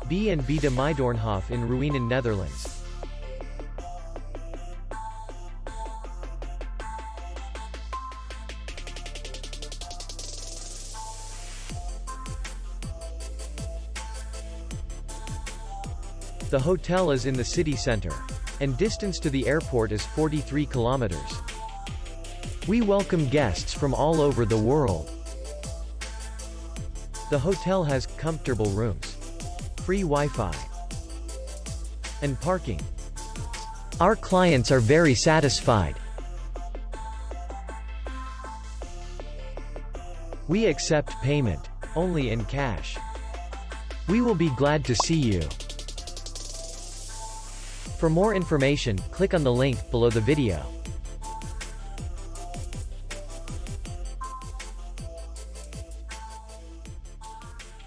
B&B De Meidoornhof in Ruinen, Netherlands. The hotel is in the city center, and distance to the airport is 43 kilometers. We welcome guests from all over the world. The hotel has comfortable rooms, free Wi-Fi, and parking. Our clients are very satisfied. We accept payment only in cash. We will be glad to see you. For more information, click on the link below the video.